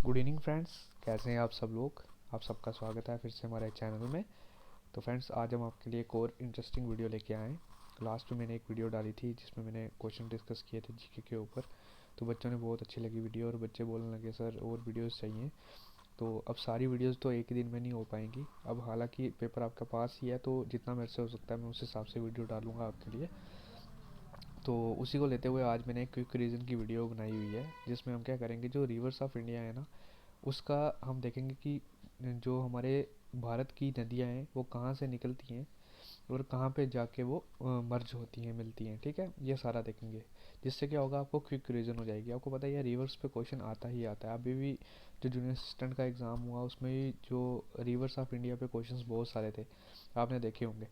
Good evening friends, कैसे हैं आप सब लोग। आप सबका स्वागत है फिर से हमारे चैनल में। तो फ्रेंड्स, आज हम आपके लिए एक और इंटरेस्टिंग वीडियो लेके आए हैं। लास्ट में मैंने एक वीडियो डाली थी जिसमें मैंने क्वेश्चन डिस्कस किए थे जीके के ऊपर। तो बच्चों ने बहुत अच्छी लगी वीडियो और बच्चे बोलने लगे सर और वीडियोस चाहिए। तो अब सारी वीडियोस तो एक ही दिन में नहीं हो पाएंगी। अब हालांकि पेपर आपके पास ही है, तो जितना मेरे से हो सकता है मैं उस हिसाब से वीडियो डालूंगा आपके लिए। तो उसी को लेते हुए आज मैंने एक क्विक रीजन की वीडियो बनाई हुई है, जिसमें हम क्या करेंगे, जो रिवर्स ऑफ इंडिया है ना, उसका हम देखेंगे कि जो हमारे भारत की नदियाँ हैं वो कहाँ से निकलती हैं और कहाँ पे जाके वो मर्ज होती हैं, मिलती हैं। ठीक है, ये सारा देखेंगे, जिससे क्या होगा, आपको क्विक रिवीजन हो जाएगी। आपको पता है यार, रिवर्स पे क्वेश्चन आता ही आता है। अभी भी जो जूनियर असिस्टेंट का एग्ज़ाम हुआ उसमें भी जो रिवर्स ऑफ इंडिया पे क्वेश्चंस बहुत सारे थे, आपने देखे होंगे।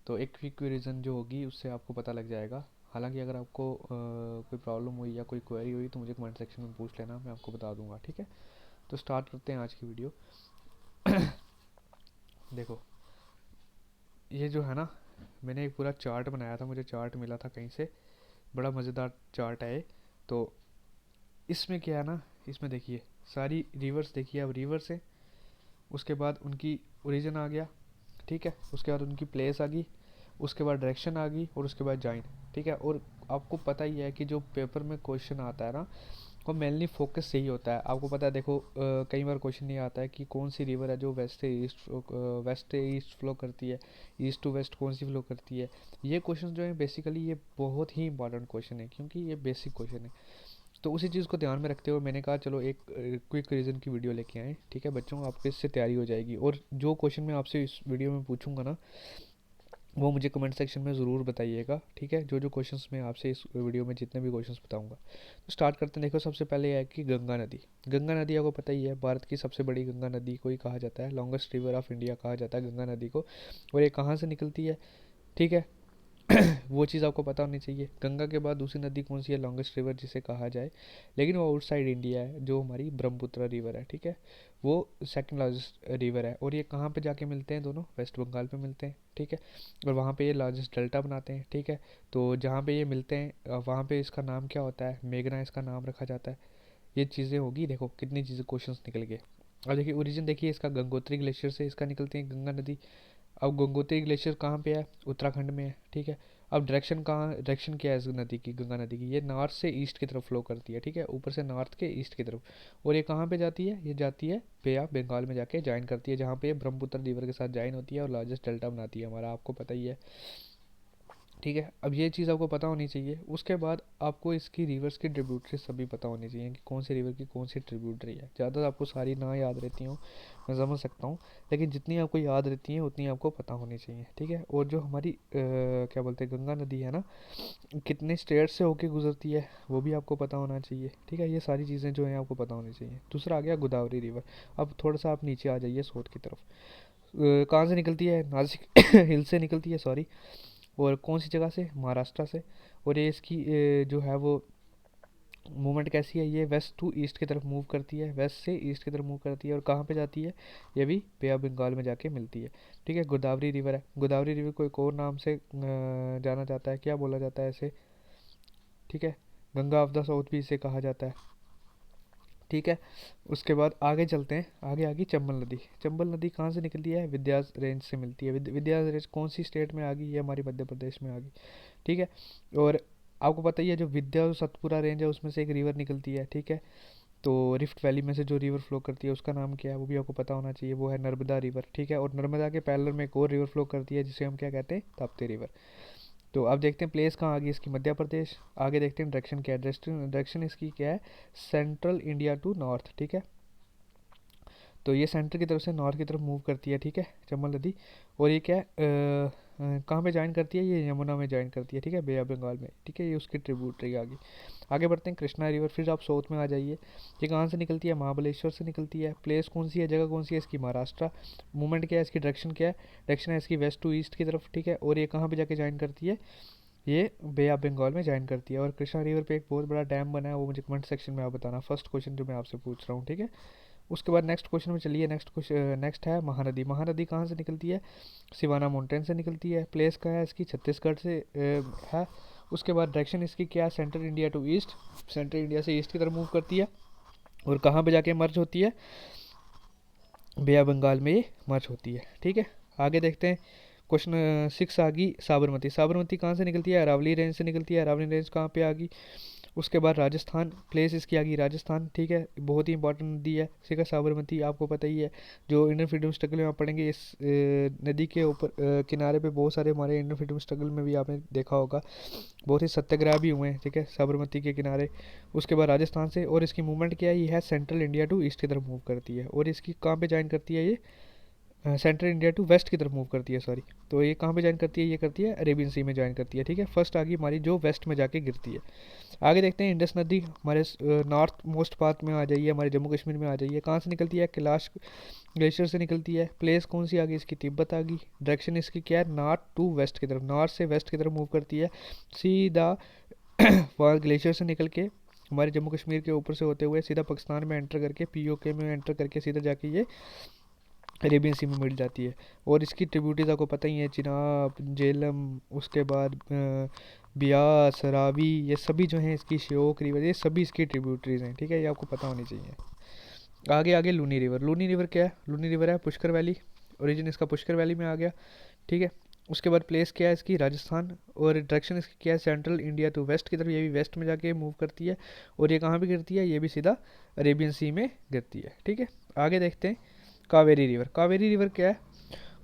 तो एक क्विक रिवीजन जो होगी उससे आपको पता लग जाएगा। हालांकि अगर आपको कोई प्रॉब्लम हुई या कोई क्वेरी हुई तो मुझे कमेंट सेक्शन में पूछ लेना, मैं आपको बता दूंगा। ठीक है, तो स्टार्ट करते हैं आज की वीडियो। देखो, ये जो है ना, मैंने एक पूरा चार्ट बनाया था, मुझे चार्ट मिला था कहीं से, बड़ा मज़ेदार चार्ट है ये। तो इसमें क्या है ना, इसमें देखिए सारी रिवर्स, देखिए अब रिवर्स है, उसके बाद उनकी ओरिजिन आ गया। ठीक है, उसके बाद उनकी प्लेस आ गई, उसके बाद डायरेक्शन आ गई और उसके बाद जॉइन। ठीक है, और आपको पता ही है कि जो पेपर में क्वेश्चन आता है ना, वो मेनली फोकस यही होता है। आपको पता है, देखो कई बार क्वेश्चन नहीं आता है कि कौन सी रिवर है जो वेस्ट से ईस्ट फ्लो करती है, ईस्ट टू वेस्ट कौन सी फ्लो करती है। ये क्वेश्चन जो है बेसिकली ये बहुत ही इंपॉर्टेंट क्वेश्चन है, क्योंकि ये बेसिक क्वेश्चन है। तो उसी चीज़ को ध्यान में रखते हुए मैंने कहा चलो एक क्विक रीजन की वीडियो लेके आए। ठीक है बच्चों, आपको इससे तैयारी हो जाएगी। और जो क्वेश्चन मैं आपसे इस वीडियो में पूछूंगा ना, वो मुझे कमेंट सेक्शन में ज़रूर बताइएगा। ठीक है, जो जो क्वेश्चंस मैं आपसे इस वीडियो में जितने भी क्वेश्चंस बताऊंगा। तो स्टार्ट करते हैं। देखो, सबसे पहले है कि गंगा नदी। गंगा नदी आपको पता ही है, भारत की सबसे बड़ी गंगा नदी को ही कहा जाता है, लॉन्गेस्ट रिवर ऑफ इंडिया कहा जाता है गंगा नदी को। और ये कहाँ से निकलती है, ठीक है, वो चीज़ आपको पता होनी चाहिए। गंगा के बाद दूसरी नदी कौन सी है, लॉन्गेस्ट रिवर जिसे कहा जाए, लेकिन वो आउटसाइड इंडिया है, जो हमारी ब्रह्मपुत्र रिवर है। ठीक है, वो सेकंड लार्जेस्ट रिवर है। और ये कहाँ पे जाके मिलते हैं, दोनों वेस्ट बंगाल पे मिलते हैं। ठीक है, और वहाँ पे ये लार्जेस्ट डेल्टा बनाते हैं। ठीक है, तो जहाँ पे ये मिलते हैं वहाँ पे इसका नाम क्या होता है, मेघना इसका नाम रखा जाता है। ये चीज़ें होगी, देखो कितनी चीज़ें क्वेश्चन निकल गए। और देखिए ओरिजिन, देखिए इसका गंगोत्री ग्लेशियर से इसका निकलती है गंगा नदी। अब गंगोत्री ग्लेशियर कहाँ पे है, उत्तराखंड में है। ठीक है, अब डायरेक्शन कहाँ, डायरेक्शन क्या है इस नदी की, गंगा नदी की, ये नॉर्थ से ईस्ट की तरफ फ्लो करती है। ठीक है, ऊपर से नॉर्थ के ईस्ट की तरफ। और ये कहाँ पे जाती है, ये जाती है बे ऑफ बंगाल में जाके ज्वाइन करती है, जहाँ पे ब्रह्मपुत्र रिवर के साथ ज्वाइन होती है और लार्जेस्ट डेल्टा बनाती है हमारा, आपको पता ही है। ठीक है, अब ये चीज़ आपको पता होनी चाहिए। उसके बाद आपको इसकी रिवर्स की ट्रिब्यूटरी सभी पता होनी चाहिए कि कौन सी रिवर की कौन सी ट्रिब्यूटरी है। ज़्यादा आपको सारी ना याद रहती हूँ, मैं समझ सकता हूँ, लेकिन जितनी आपको याद रहती हैं उतनी आपको पता होनी चाहिए। ठीक है, और जो हमारी क्या बोलते हैं गंगा नदी है ना, कितने स्टेट से होके गुजरती है वो भी आपको पता होना चाहिए। ठीक है, ये सारी चीज़ें जो हैं आपको पता होनी चाहिए। दूसरा आ गया गोदावरी रिवर। अब थोड़ा सा आप नीचे आ जाइए साउथ की तरफ। कहाँ से निकलती है, नासिक हिल से निकलती है, सॉरी। और कौन सी जगह से, महाराष्ट्र से। और ये इसकी जो है वो मूवमेंट कैसी है, ये वेस्ट टू ईस्ट की तरफ मूव करती है, वेस्ट से ईस्ट की तरफ मूव करती है। और कहाँ पे जाती है, ये भी बे ऑफ बंगाल में जाके मिलती है। ठीक है, गोदावरी रिवर है। गोदावरी रिवर को एक और नाम से जाना जाता है, क्या बोला जाता है इसे, ठीक है, गंगा ऑफ द साउथ भी इसे कहा जाता है। ठीक है, उसके बाद आगे चलते हैं, आगे आ गई चंबल नदी। चंबल नदी कहाँ से निकलती है, विंध्यास रेंज से मिलती है। विंध्यास रेंज कौन सी स्टेट में आ गई, ये हमारी मध्य प्रदेश में आ गई। ठीक है, और आपको पता ही है जो विंध्या और सतपुरा रेंज है उसमें से एक रिवर निकलती है। ठीक है, तो रिफ्ट वैली में से जो रिवर फ्लो करती है उसका नाम क्या है, वो भी आपको पता होना चाहिए, वो है नर्मदा रिवर। ठीक है, और नर्मदा के पैरेलल में एक और रिवर फ्लो करती है जिसे हम क्या कहते हैं, ताप्ती रिवर। तो अब देखते हैं प्लेस कहाँ आ गई इसकी, मध्य प्रदेश। आगे देखते हैं डायरेक्शन क्या है, डायरेक्शन इसकी क्या है, सेंट्रल इंडिया टू नॉर्थ। ठीक है, तो ये सेंटर की तरफ से नॉर्थ की तरफ मूव करती है। ठीक है, चंबल नदी। और ये क्या है, कहाँ पे ज्वाइन करती है, ये यमुना में ज्वाइन करती है। ठीक है, बे ऑफ बंगाल में। ठीक है, ये उसकी ट्रिब्यूटरी आ गई। आगे बढ़ते हैं, कृष्णा रिवर। फिर आप साउथ में आ जाइए। ये कहाँ से निकलती है, महाबलेश्वर से निकलती है। प्लेस कौन सी है, जगह कौन सी है इसकी, महाराष्ट्र। मूवमेंट क्या है इसकी, डायरेक्शन क्या है, डायरेक्शन है इसकी वेस्ट टू ईस्ट की तरफ। ठीक है, और ये कहाँ पे जाके ज्वाइन करती है, ये बे ऑफ बंगाल में ज्वाइन करती है। और कृष्णा रिवर पे एक बहुत बड़ा डैम बना है, वो मुझे कमेंट सेक्शन में आप बताना, फर्स्ट क्वेश्चन जो मैं आपसे पूछ रहा हूँ। ठीक है, उसके बाद नेक्स्ट क्वेश्चन में चलिए। नेक्स्ट क्वेश्चन, नेक्स्ट है महानदी। महानदी कहाँ से निकलती है, सिवाना माउंटेन से निकलती है। प्लेस कहाँ है इसकी, छत्तीसगढ़ से है। उसके बाद डायरेक्शन इसकी क्या है, central India to east, central India से ईस्ट की तरफ मूव करती है। और कहाँ पे जाके मर्ज होती है, बे ऑफ बंगाल में ये मर्ज होती है। ठीक है, आगे देखते हैं। क्वेश्चन 6 आ गई साबरमती। साबरमती कहाँ से निकलती है, अरावली रेंज से निकलती है। अरावली रेंज कहाँ पे आ गई, उसके बाद राजस्थान, प्लेस इसकी आ गई राजस्थान। ठीक है, बहुत ही इंपॉर्टेंट नदी है। ठीक है, साबरमती आपको पता ही है, जो इंडियन फ्रीडम स्ट्रगल में आप पढ़ेंगे इस नदी के ऊपर किनारे पे बहुत सारे हमारे इंडियन फ्रीडम स्ट्रगल में भी आपने देखा होगा, बहुत ही सत्याग्रह भी हुए हैं। ठीक है, साबरमती के किनारे। उसके बाद राजस्थान से, और इसकी मूवमेंट क्या है, ये है सेंट्रल इंडिया टू ईस्ट की तरफ मूव करती है। और इसकी कहाँ पे ज्वाइन करती है ये, सेंट्रल इंडिया टू वेस्ट की तरफ मूव करती है, सॉरी। तो ये कहाँ पे ज्वाइन करती है, ये करती है अरेबियन सी में ज्वाइन करती है। ठीक है, फर्स्ट आ गई हमारी जो वेस्ट में जाके गिरती है। आगे देखते हैं, इंडस नदी हमारे नॉर्थ मोस्ट पार्ट में आ जाइए, हमारे जम्मू कश्मीर में आ जाइए। कहाँ से निकलती है, कैलाश ग्लेशियर से निकलती है। प्लेस कौन सी आ गई इसकी, तिब्बत आ गई। डायरेक्शन इसकी क्या है, नॉर्थ टू वेस्ट की तरफ, नॉर्थ से वेस्ट की तरफ मूव करती है सीधा। वहाँ ग्लेशियर से निकल के हमारे जम्मू कश्मीर के ऊपर से होते हुए सीधा पाकिस्तान में एंटर करके, पीओके में एंटर करके सीधा जाके ये अरेबियन सी में मिल जाती है। और इसकी ट्रिब्यूटरीज आपको पता ही है, चिनाब, झेलम, उसके बाद ब्यास, रावी, ये सभी जो हैं इसकी, श्योक रिवर, ये सभी इसकी ट्रिब्यूटरीज हैं। ठीक है, ये आपको पता होनी चाहिए। आगे आगे लूनी रिवर। लूनी रिवर क्या है, लूनी रिवर है पुष्कर वैली, ओरिजिन इसका पुष्कर वैली में आ गया। ठीक है, उसके बाद प्लेस क्या है इसकी, राजस्थान। और डायरेक्शन इसकी क्या है, सेंट्रल इंडिया टू वेस्ट की तरफ, ये भी वेस्ट में जाके मूव करती है। और ये कहाँ पे गिरती है, ये भी सीधा अरेबियन सी में गिरती है। ठीक है, आगे देखते हैं कावेरी रिवर। कावेरी रिवर क्या है,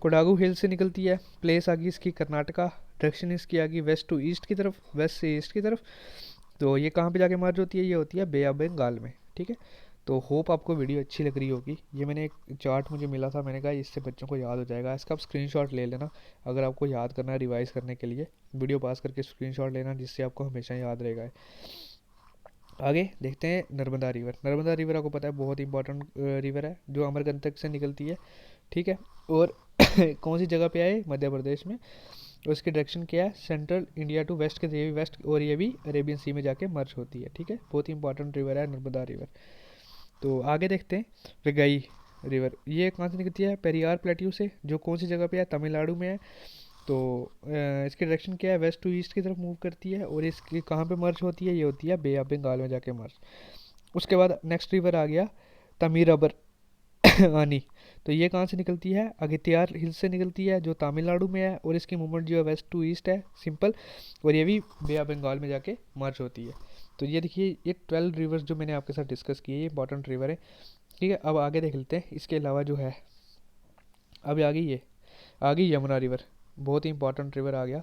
कोडागू हिल से निकलती है। प्लेस आ गई इसकी कर्नाटका। डायरेक्शन इसकी आ गई वेस्ट टू ईस्ट की तरफ, वेस्ट से ईस्ट की तरफ। तो ये कहाँ पे जाके मर्ज होती है, ये होती है बे ऑफ बंगाल में। ठीक है, तो होप आपको वीडियो अच्छी लग रही होगी। ये मैंने एक चार्ट मुझे मिला था, मैंने कहा इससे बच्चों को याद हो जाएगा। इसका आप स्क्रीनशॉट ले लेना अगर आपको याद करना है, रिवाइज करने के लिए वीडियो पास करके स्क्रीनशॉट लेना, जिससे आपको हमेशा याद रहेगा। आगे देखते हैं नर्मदा रिवर। नर्मदा रिवर आपको पता है बहुत इंपॉर्टेंट रिवर है, जो अमरकंटक से निकलती है। ठीक है, और कौन सी जगह पे आए, मध्य प्रदेश में। और इसकी डायरेक्शन क्या है, सेंट्रल इंडिया टू वेस्ट के, ये भी वेस्ट, और ये भी अरेबियन सी में जाके मर्ज होती है। ठीक है, बहुत ही इंपॉर्टेंट रिवर है नर्मदा रिवर। तो आगे देखते हैं रगाई रिवर। ये कहाँ से निकलती है, पेरियार प्लेट्यू से, जो कौन सी जगह पे है, तमिलनाडु में है। तो इसकी डायरेक्शन क्या है, वेस्ट टू ईस्ट की तरफ मूव करती है। और इसकी कहाँ पे मर्ज होती है, ये होती है बे ऑफ बंगाल में जाके मर्ज। उसके बाद नेक्स्ट रिवर आ गया तमीराबर आनी। तो ये कहाँ से निकलती है, अगत्यार हिल्स से निकलती है, जो तमिलनाडु में है। और इसकी मूवमेंट जो है वेस्ट टू ईस्ट है, सिंपल। और ये भी बे ऑफ बंगाल में जाके मर्ज होती है। तो ये देखिए, ये 12 रिवर्स जो मैंने आपके साथ डिस्कस किए, ये इंपॉर्टेंट रिवर है। ठीक है, अब आगे देख लेते हैं इसके अलावा जो है। अब आ गई ये, आ गई यमुना रिवर। बहुत ही इंपॉर्टेंट रिवर आ गया,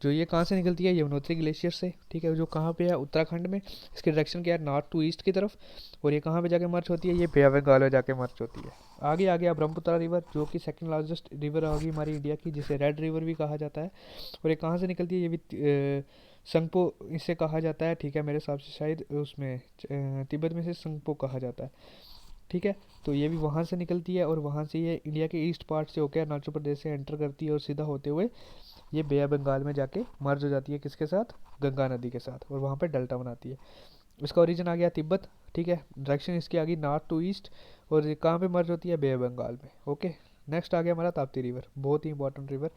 जो ये कहाँ से निकलती है, यमुनोत्री ग्लेशियर से। ठीक है, जो कहाँ पे है, उत्तराखंड में। इसकी डायरेक्शन क्या है, नॉर्थ टू ईस्ट की तरफ। और ये कहाँ पे जाके मर्ज होती है, ये बे ऑफ बंगाल में जाके मर्ज होती है। आगे आ गया ब्रह्मपुत्र रिवर, जो कि सेकंड लार्जेस्ट रिवर होगी हमारी इंडिया की, जिसे रेड रिवर भी कहा जाता है। और ये कहाँ से निकलती है, ये भी संगपो इसे कहा जाता है। ठीक है, मेरे हिसाब से शायद उसमें तिब्बत में से संगपो कहा जाता है। ठीक है, तो ये भी वहाँ से निकलती है। और वहाँ से ये इंडिया के ईस्ट पार्ट से होकर अरुणाचल प्रदेश से एंटर करती है, और सीधा होते हुए ये बे ऑफ बंगाल में जाके मर्ज हो जाती है, किसके साथ, गंगा नदी के साथ। और वहाँ पे डेल्टा बनाती है। इसका ओरिजिन आ गया तिब्बत। ठीक है, डायरेक्शन इसकी आ गई नॉर्थ टू ईस्ट। और ये कहाँ पे मर्ज होती है, बे ऑफ बंगाल में। ओके, नेक्स्ट आ गया हमारा ताप्ती रिवर, बहुत ही इंपॉर्टेंट रिवर।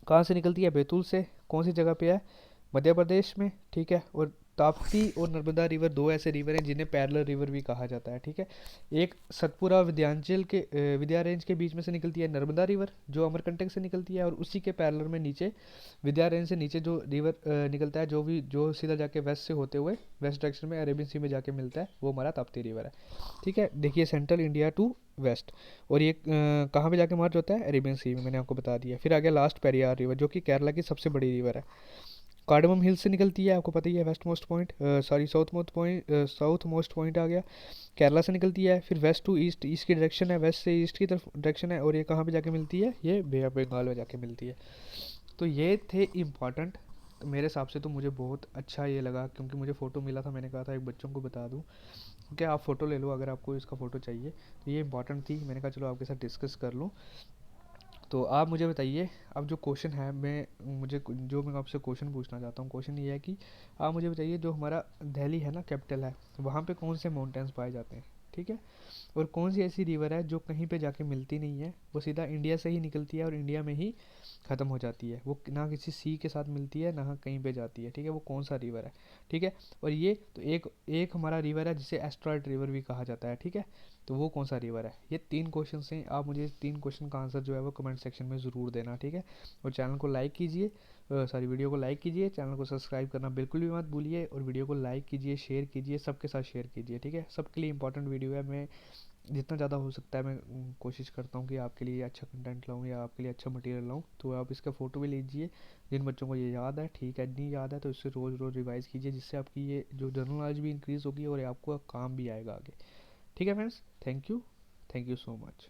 कहाँ से निकलती है, बैतूल से। कौन सी जगह पे है, मध्य प्रदेश में। ठीक है, और ताप्ती और नर्मदा रिवर दो ऐसे रिवर हैं जिन्हें पैरेलल रिवर भी कहा जाता है। ठीक है, एक सतपुरा विंध्याचल के विंध्या रेंज के बीच में से निकलती है नर्मदा रिवर, जो अमरकंटक से निकलती है। और उसी के पैरेलल में नीचे विंध्या रेंज से नीचे जो रिवर निकलता है, जो सीधा जाके वेस्ट से होते हुए वेस्ट डायरेक्शन में अरेबियन सी में जाके मिलता है, वो हमारा ताप्ती रिवर है। ठीक है, देखिए सेंट्रल इंडिया टू वेस्ट। और ये कहाँ पे जाके मर्ज होता है, अरेबियन सी में, मैंने आपको बता दिया। फिर आ गया लास्ट पेरियार रिवर, जो कि केरला की सबसे बड़ी रिवर है। कार्डमम हिल से निकलती है, आपको पता ही है, west most point, sorry south most point, south most point आ गया, केरला से निकलती है। फिर वेस्ट टू ईस्ट, ईस्ट की डायरेक्शन है, वेस्ट से ईस्ट की तरफ डायरेक्शन है। और ये कहाँ पे जाके मिलती है, ये बे ऑफ बंगाल में जाके मिलती है। तो ये थे इम्पॉर्टेंट। तो मेरे हिसाब से तो मुझे बहुत अच्छा ये लगा, क्योंकि मुझे फ़ोटो मिला था, मैंने कहा था एक बच्चों को बता दूँ। ओके, आप फ़ोटो ले लो अगर आपको इसका फ़ोटो चाहिए। तो ये इंपॉर्टेंट थी, मैंने कहा चलो आपके साथ डिस्कस कर लूँ। तो आप मुझे बताइए, अब जो क्वेश्चन है, मैं आपसे क्वेश्चन पूछना चाहता हूँ। क्वेश्चन ये है कि आप मुझे बताइए, जो हमारा दिल्ली है ना, कैपिटल है, वहाँ पे कौन से माउंटेन्स पाए जाते हैं। ठीक ठीक है। और कौन सी ऐसी रिवर है जो कहीं पे जाके मिलती नहीं है, वो सीधा इंडिया से ही निकलती है और इंडिया में ही ख़त्म हो जाती है, वो ना किसी सी के साथ मिलती है ना कहीं पे जाती है, ठीक है। वो कौन सा रिवर है, ठीक है। और ये तो एक एक हमारा रिवर है जिसे एस्ट्रॉयड रिवर भी कहा जाता है, ठीक है। तो वो कौन सा रिवर है, ये 3 क्वेश्चन हैं, आप मुझे इस 3 क्वेश्चन का आंसर जो है वो कमेंट सेक्शन में ज़रूर देना, ठीक है। और चैनल को लाइक कीजिए, सॉरी वीडियो को लाइक कीजिए, चैनल को सब्सक्राइब करना बिल्कुल भी मत भूलिए, और वीडियो को लाइक कीजिए, शेयर कीजिए, सबके साथ शेयर कीजिए, ठीक है। सबके लिए इंपॉर्टेंट वीडियो है, मैं जितना ज़्यादा हो सकता है मैं कोशिश करता हूँ कि आपके लिए अच्छा कंटेंट लाऊँ या आपके लिए अच्छा मटेरियल लाऊँ। तो आप इसका फ़ोटो भी लीजिए, जिन बच्चों को ये याद है, ठीक है, नहीं याद है तो इससे रोज़ रोज़ रिवाइज़ कीजिए, जिससे आपकी ये जो जनरल नॉलेज भी इंक्रीज़ होगी और आपको काम भी आएगा आगे, ठीक है friends. Thank you so much.